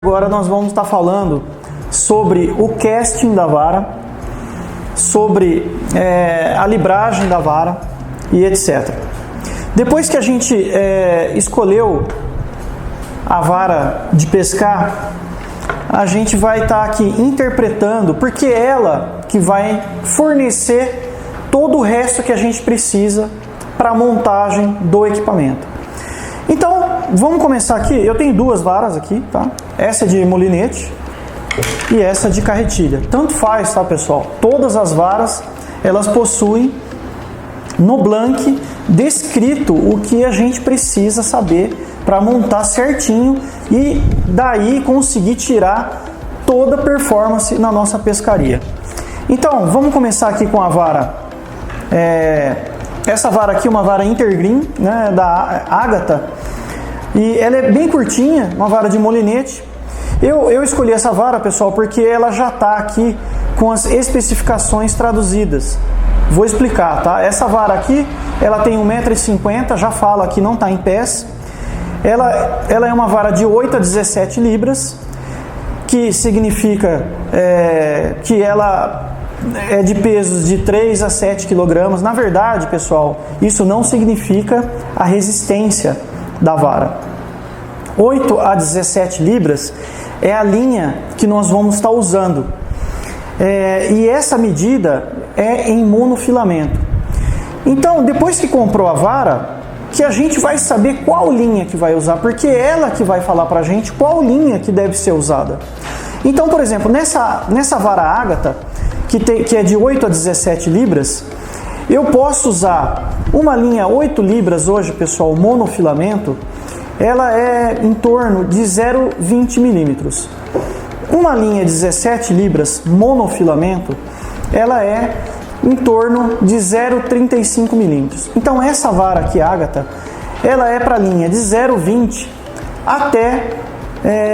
Agora nós vamos estar falando sobre o casting da vara, sobre a libragem da vara e etc. Depois que a gente escolheu a vara de pescar, a gente vai estar aqui interpretando, porque é ela que vai fornecer todo o resto que a gente precisa para a montagem do equipamento. Então, vamos começar aqui. Eu tenho duas varas aqui, tá? Essa é de molinete e essa de carretilha. Tanto faz, tá, pessoal? Todas as varas, elas possuem no blank descrito o que a gente precisa saber para montar certinho e daí conseguir tirar toda a performance na nossa pescaria. Então, vamos começar aqui com a vara. Essa vara aqui é uma vara Intergreen, né, da Ágata. E ela é bem curtinha, uma vara de molinete. Eu escolhi essa vara, pessoal, porque ela já está aqui com as especificações traduzidas. Vou explicar, tá? Essa vara aqui, ela tem 1,50 m, já fala que não está em pés. Ela é uma vara de 8 a 17 libras, que significa que ela é de pesos de 3 a 7 kg. Na verdade, pessoal, isso não significa a resistência da vara. 8 a 17 libras é a linha que nós vamos estar usando. E essa medida é em monofilamento. Então, depois que comprou a vara, que a gente vai saber qual linha que vai usar, porque é ela que vai falar pra gente qual linha que deve ser usada. Então, por exemplo, nessa vara Ágata, que é de 8 a 17 libras, eu posso usar uma linha 8 libras hoje, pessoal, monofilamento. Ela é em torno de 0,20 milímetros. Uma linha 17 libras monofilamento, ela é em torno de 0,35 milímetros. Então essa vara aqui, Ágata, ela é para a linha de 0,20 até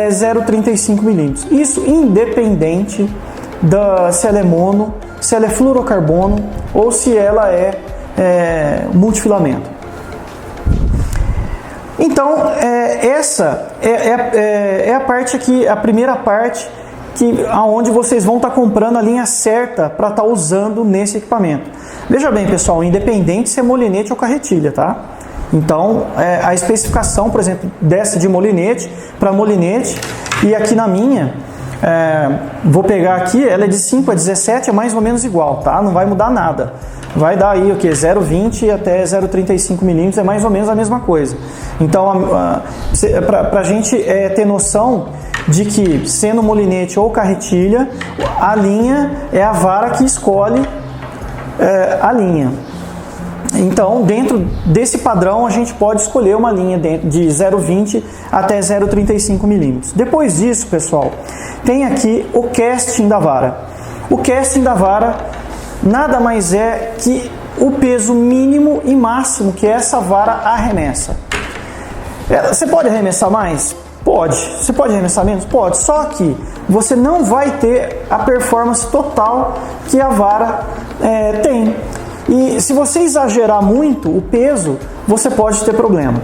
0,35 milímetros. Isso independente se ela é mono, se ela é fluorocarbono ou se ela é multifilamento. Então, essa é a parte aqui, a primeira parte aonde vocês vão estar comprando a linha certa para estar usando nesse equipamento. Veja bem, pessoal, independente se é molinete ou carretilha, tá? Então, a especificação, por exemplo, dessa de molinete para molinete, e aqui na minha, vou pegar aqui, ela é de 5 a 17, é mais ou menos igual, tá? Não vai mudar nada. Vai dar aí o que? 0,20 até 0,35 milímetros, é mais ou menos a mesma coisa. Então, para a gente ter noção de que, sendo molinete ou carretilha, a linha é a vara que escolhe a linha. Então, dentro desse padrão, a gente pode escolher uma linha de 0,20 até 0,35 milímetros. Depois disso, pessoal, tem aqui o casting da vara. O casting da vara nada mais é que o peso mínimo e máximo que essa vara arremessa. Você pode arremessar mais? Pode. Você pode arremessar menos? Pode. Só que você não vai ter a performance total que a vara tem. E se você exagerar muito o peso, você pode ter problema.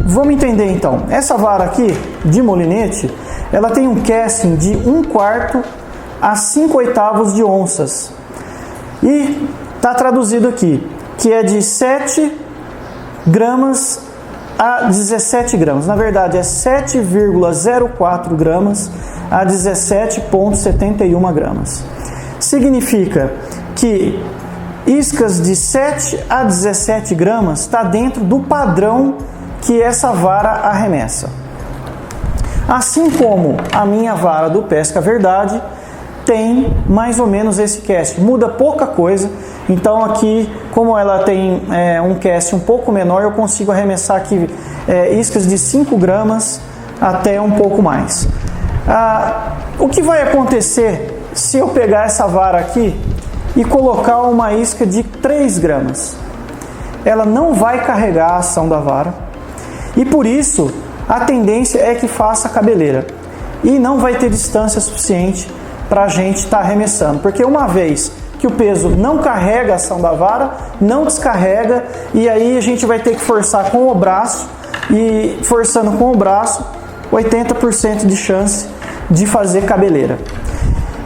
Vamos entender então. Essa vara aqui de molinete, ela tem um casting de 1/4 a 5/8 de onças. E está traduzido aqui, que é de 7 gramas a 17 gramas. Na verdade, é 7,04 gramas a 17,71 gramas. Significa que iscas de 7 a 17 gramas está dentro do padrão que essa vara arremessa. Assim como a minha vara do Pesca Verdade tem mais ou menos esse cast, muda pouca coisa. Então aqui, como ela tem um cast um pouco menor, eu consigo arremessar aqui iscas de 5 gramas até um pouco mais. O que vai acontecer se eu pegar essa vara aqui e colocar uma isca de 3 gramas? Ela não vai carregar a ação da vara e por isso a tendência é que faça cabeleira e não vai ter distância suficiente para a gente estar arremessando, porque uma vez que o peso não carrega a ação da vara, não descarrega, e aí a gente vai ter que forçar com o braço, e forçando com o braço, 80% de chance de fazer cabeleira.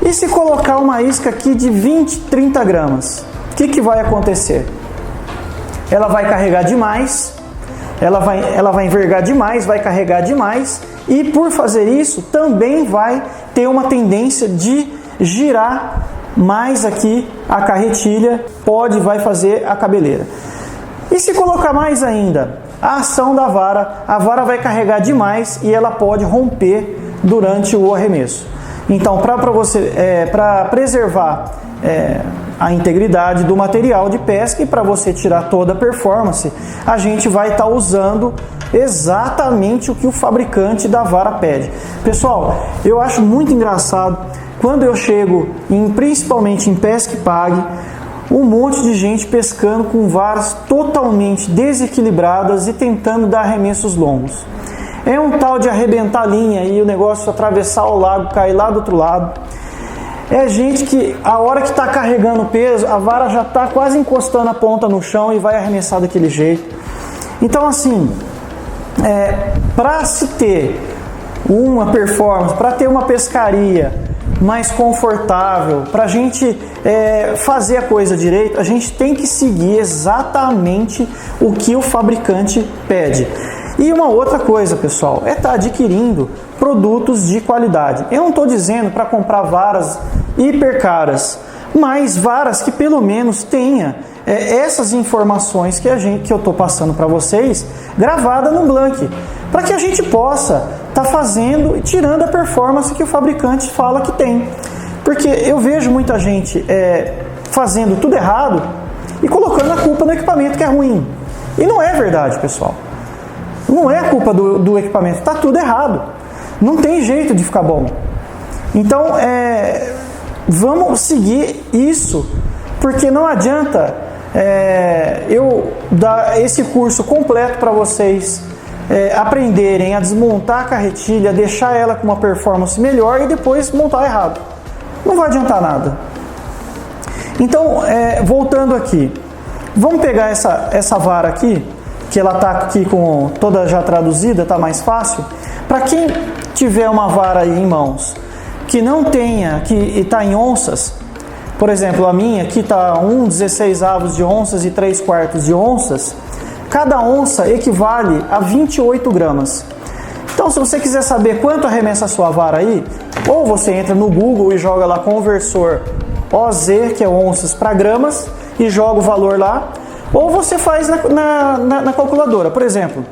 E se colocar uma isca aqui de 20, 30 gramas, o que vai acontecer? Ela vai carregar demais, ela vai envergar demais, vai carregar demais, e por fazer isso também vai ter uma tendência de girar mais aqui a carretilha, vai fazer a cabeleira. E se colocar mais ainda, a ação da vara, a vara vai carregar demais e ela pode romper durante o arremesso. Então, para preservar a integridade do material de pesca e para você tirar toda a performance, a gente vai estar usando exatamente o que o fabricante da vara pede. Pessoal, eu acho muito engraçado quando eu chego, principalmente em Pesca e Pague, um monte de gente pescando com varas totalmente desequilibradas e tentando dar arremessos longos. É um tal de arrebentar a linha e o negócio atravessar o lago, cair lá do outro lado. É gente que a hora que está carregando o peso, a vara já está quase encostando a ponta no chão e vai arremessar daquele jeito. Então assim, para se ter uma performance, para ter uma pescaria mais confortável, para a gente fazer a coisa direito, a gente tem que seguir exatamente o que o fabricante pede. E uma outra coisa, pessoal, é estar adquirindo produtos de qualidade. Eu não estou dizendo para comprar varas hiper caras, mas varas que pelo menos tenha essas informações que eu estou passando para vocês, gravada no blank, para que a gente possa estar fazendo e tirando a performance que o fabricante fala que tem. Porque eu vejo muita gente fazendo tudo errado e colocando a culpa no equipamento que é ruim. E não é verdade, pessoal. Não é a culpa do equipamento, está tudo errado. Não tem jeito de ficar bom. Então, vamos seguir isso, porque não adianta eu dar esse curso completo para vocês aprenderem a desmontar a carretilha, deixar ela com uma performance melhor e depois montar errado. Não vai adiantar nada. Então, voltando aqui, vamos pegar essa vara aqui, que ela está aqui com toda já traduzida, está mais fácil. Para quem tiver uma vara aí em mãos, que não tenha, que está em onças, por exemplo, a minha aqui está 1/16 de onças e 3/4 de onças, cada onça equivale a 28 gramas. Então, se você quiser saber quanto arremessa a sua vara aí, ou você entra no Google e joga lá conversor OZ, que é onças para gramas, e joga o valor lá, ou você faz na calculadora. Por exemplo,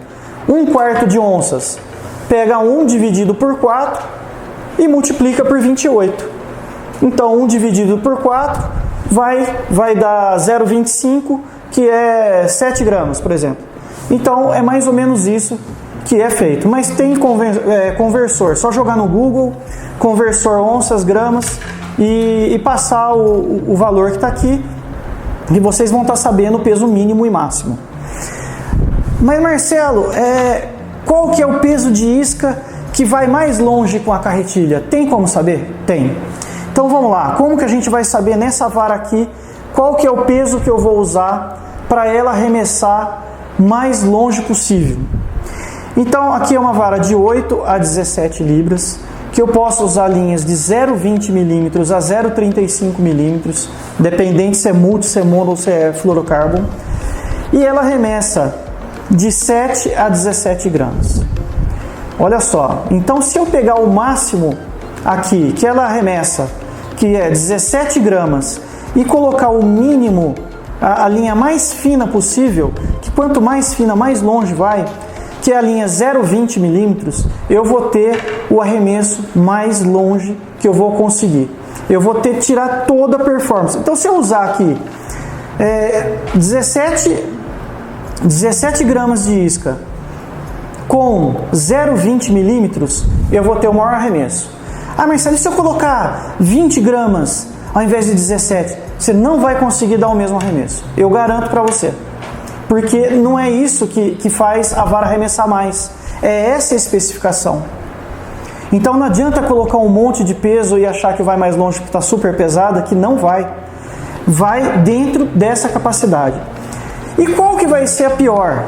1/4 de onças, pega 1 dividido por 4 e multiplica por 28. Então 1 dividido por 4 vai dar 0,25, que é 7 gramas, por exemplo. Então é mais ou menos isso que é feito. Mas tem conversor, só jogar no Google, conversor onças, gramas, e passar o valor que está aqui, e vocês vão estar sabendo o peso mínimo e máximo. Mas Marcelo, qual que é o peso de isca que vai mais longe com a carretilha? Tem como saber? Tem. Então vamos lá, como que a gente vai saber nessa vara aqui qual que é o peso que eu vou usar para ela arremessar mais longe possível? Então aqui é uma vara de 8 a 17 libras, que eu posso usar linhas de 0,20 milímetros a 0,35 milímetros, dependente se é multi, se é mono ou se é fluorocarbon, e ela arremessa de 7 a 17 gramas. Olha só, então se eu pegar o máximo aqui, que ela arremessa, que é 17 gramas, e colocar o mínimo, a linha mais fina possível, que quanto mais fina, mais longe vai, que é a linha 0,20 milímetros, eu vou ter o arremesso mais longe que eu vou conseguir. Eu vou ter que tirar toda a performance. Então, se eu usar aqui 17 gramas de isca com 0,20 milímetros, eu vou ter o maior arremesso. Ah, Marcelo, e se eu colocar 20 gramas ao invés de 17? Você não vai conseguir dar o mesmo arremesso. Eu garanto para você. Porque não é isso que faz a vara arremessar mais. É essa a especificação. Então não adianta colocar um monte de peso e achar que vai mais longe porque está super pesada, que não vai. Vai dentro dessa capacidade. E qual que vai ser a pior?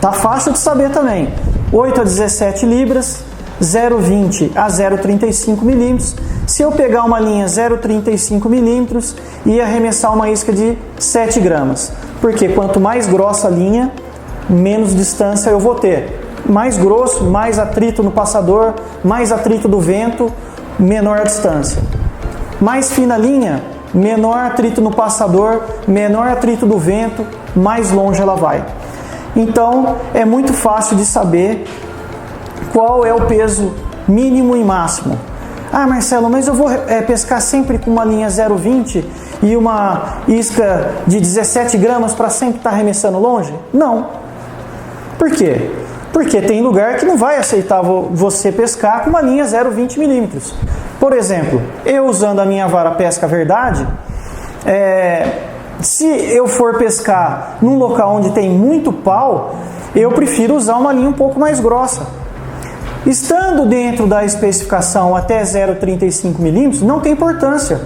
Tá fácil de saber também. 8 a 17 libras, 0,20 a 0,35 milímetros. Se eu pegar uma linha 0,35 milímetros e arremessar uma isca de 7 gramas, porque quanto mais grossa a linha, menos distância eu vou ter. Mais grosso, mais atrito no passador, mais atrito do vento, menor a distância. Mais fina a linha, menor atrito no passador, menor atrito do vento, mais longe ela vai. Então, é muito fácil de saber qual é o peso mínimo e máximo. Ah, Marcelo, mas eu vou pescar sempre com uma linha 0,20 e uma isca de 17 gramas para sempre estar arremessando longe? Não. Por quê? Porque tem lugar que não vai aceitar você pescar com uma linha 0,20 milímetros. Por exemplo, eu usando a minha vara Pesca Verdade, se eu for pescar num local onde tem muito pau, eu prefiro usar uma linha um pouco mais grossa. Estando dentro da especificação até 0,35 milímetros, não tem importância.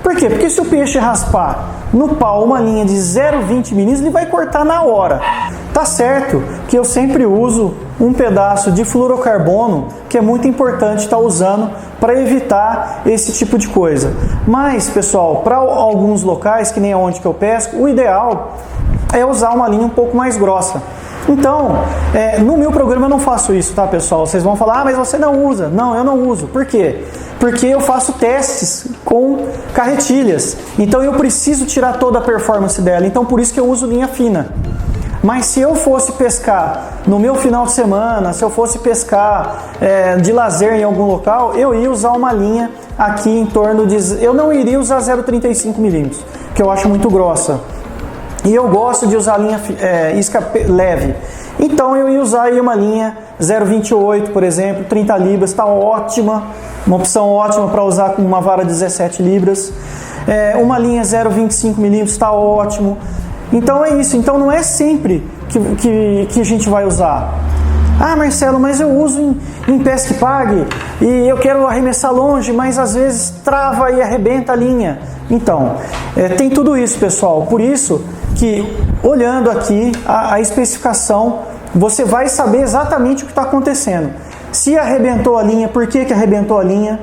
Por quê? Porque se o peixe raspar no pau uma linha de 0,20 milímetros, ele vai cortar na hora. Tá certo que eu sempre uso um pedaço de fluorocarbono, que é muito importante estar usando para evitar esse tipo de coisa. Mas, pessoal, para alguns locais, que nem onde que eu pesco, o ideal é usar uma linha um pouco mais grossa. Então, no meu programa eu não faço isso, tá, pessoal? Vocês vão falar, mas você não usa. Não, eu não uso. Por quê? Porque eu faço testes com carretilhas. Então, eu preciso tirar toda a performance dela. Então, por isso que eu uso linha fina. Mas se eu fosse pescar no meu final de semana, se eu fosse pescar de lazer em algum local, eu ia usar uma linha aqui em torno de... Eu não iria usar 0,35 milímetros, que eu acho muito grossa. E eu gosto de usar linha isca leve. Então eu ia usar aí uma linha 0,28, por exemplo, 30 libras, está ótima. Uma opção ótima para usar com uma vara 17 libras. Uma linha 0,25 milímetros está ótimo. Então é isso. Então não é sempre que a gente vai usar. Ah, Marcelo, mas eu uso em pesca e pague e eu quero arremessar longe, mas às vezes trava e arrebenta a linha. Então, tem tudo isso, pessoal. Por isso que, olhando aqui a especificação, você vai saber exatamente o que está acontecendo. Se arrebentou a linha, por que arrebentou a linha?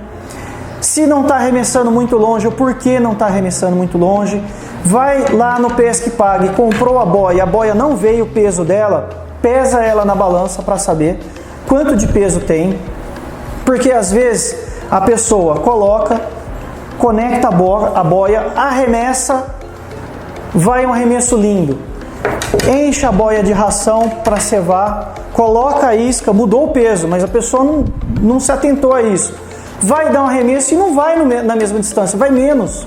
Se não está arremessando muito longe, o porquê não está arremessando muito longe? Vai lá no Pesca e Pague, comprou a boia não veio o peso dela, pesa ela na balança para saber quanto de peso tem. Porque às vezes a pessoa conecta a boia, arremessa, vai um arremesso lindo, enche a boia de ração para cevar, coloca a isca, mudou o peso, mas a pessoa não se atentou a isso. Vai dar um arremesso e não vai na mesma distância, vai menos.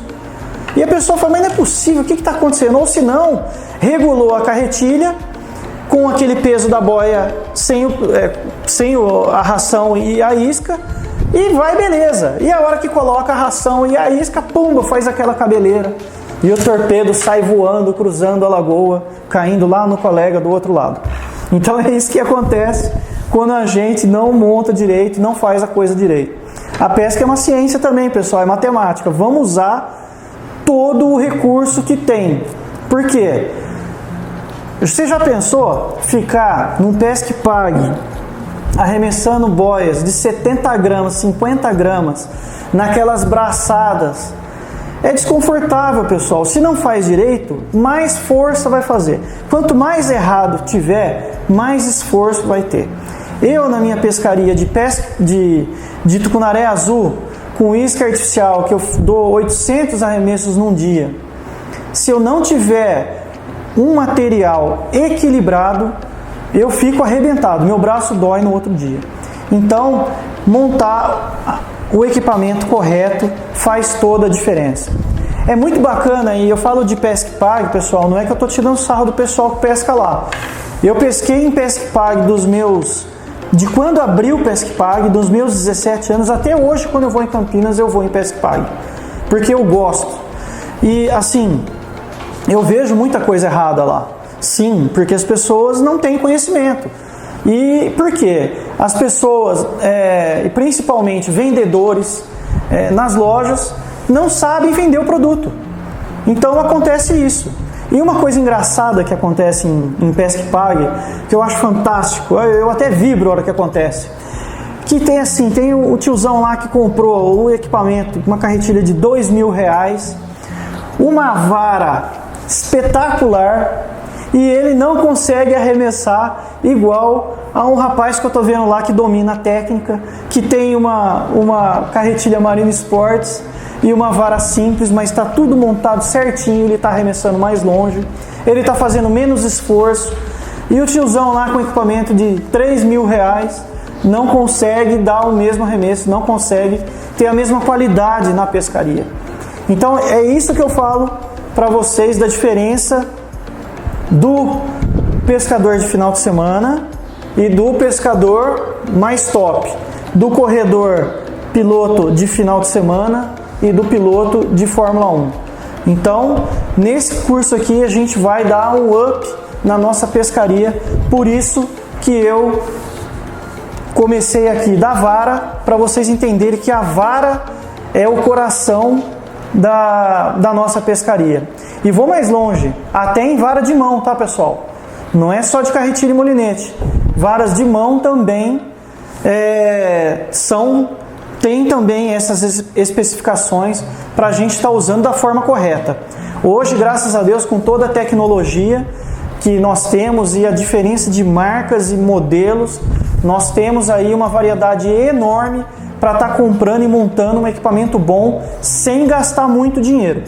E a pessoa fala, mas não é possível, o que está acontecendo? Ou se não, regulou a carretilha com aquele peso da boia sem a ração e a isca, e vai beleza. E a hora que coloca a ração e a isca, pumba, faz aquela cabeleira. E o torpedo sai voando, cruzando a lagoa, caindo lá no colega do outro lado. Então é isso que acontece quando a gente não monta direito, não faz a coisa direito. A pesca é uma ciência também, pessoal, é matemática. Vamos usar todo o recurso que tem. Por quê? Você já pensou ficar num Pesca e Pague arremessando boias de 70 gramas, 50 gramas, naquelas braçadas? É desconfortável, pessoal. Se não faz direito, mais força vai fazer. Quanto mais errado tiver, mais esforço vai ter. Eu, na minha pescaria de tucunaré azul, com isca artificial, que eu dou 800 arremessos num dia, se eu não tiver um material equilibrado, eu fico arrebentado, meu braço dói no outro dia. Então, montar o equipamento correto faz toda a diferença. É muito bacana, e eu falo de Pesca e Pague, pessoal, não é que eu estou tirando sarro do pessoal que pesca lá. Eu pesquei em Pesca e Pague de quando abriu o Pesca e Pague, dos meus 17 anos, até hoje, quando eu vou em Campinas, eu vou em Pesca e Pague, porque eu gosto. E assim, eu vejo muita coisa errada lá. Sim, porque as pessoas não têm conhecimento. E por quê? As pessoas, principalmente vendedores nas lojas, não sabem vender o produto. Então acontece isso. E uma coisa engraçada que acontece em Pesca e Pague, que eu acho fantástico, eu até vibro a hora que acontece. que tem assim, tem o tiozão lá que comprou o equipamento, uma carretilha de R$2.000, uma vara espetacular, e ele não consegue arremessar igual a um rapaz que eu tô vendo lá que domina a técnica, que tem uma carretilha Marine Sports e uma vara simples, mas está tudo montado certinho, ele está arremessando mais longe, ele está fazendo menos esforço, e o tiozão lá com equipamento de R$3.000 não consegue dar o mesmo arremesso, não consegue ter a mesma qualidade na pescaria. Então é isso que eu falo para vocês da diferença do pescador de final de semana e do pescador mais top, do corredor piloto de final de semana e do piloto de Fórmula 1. Então, nesse curso aqui a gente vai dar um up na nossa pescaria, por isso que eu comecei aqui da vara, para vocês entenderem que a vara é o coração da nossa pescaria. E vou mais longe, até em vara de mão, tá, pessoal? Não é só de carretilha e molinete. Varas de mão também tem também essas especificações para a gente estar usando da forma correta. Hoje, graças a Deus, com toda a tecnologia que nós temos e a diferença de marcas e modelos, nós temos aí uma variedade enorme para estar comprando e montando um equipamento bom sem gastar muito dinheiro.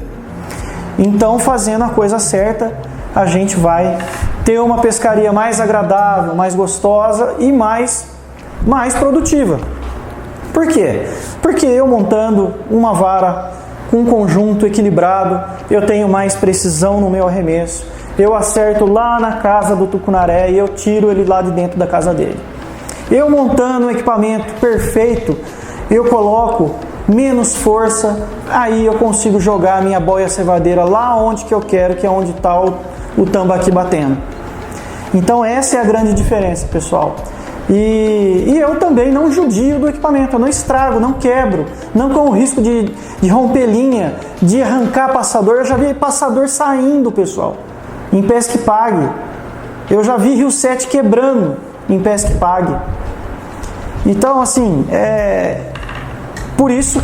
Então, fazendo a coisa certa, a gente vai ter uma pescaria mais agradável, mais gostosa e mais produtiva. Por quê? Porque eu montando uma vara com um conjunto equilibrado, eu tenho mais precisão no meu arremesso, eu acerto lá na casa do tucunaré e eu tiro ele lá de dentro da casa dele. Eu montando um equipamento perfeito, eu coloco menos força, aí eu consigo jogar a minha boia cevadeira lá onde que eu quero, que é onde está o tambaqui batendo. Então essa é a grande diferença, pessoal. E eu também não judio do equipamento, eu não estrago, não quebro, não corro o risco de romper linha, de arrancar passador. Eu já vi passador saindo, pessoal, em pesca e pague. Eu já vi Rio 7 quebrando em pesca e pague. Então, assim, por isso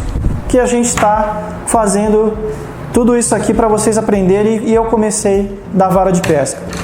que a gente está fazendo tudo isso aqui para vocês aprenderem, e eu comecei da vara de pesca.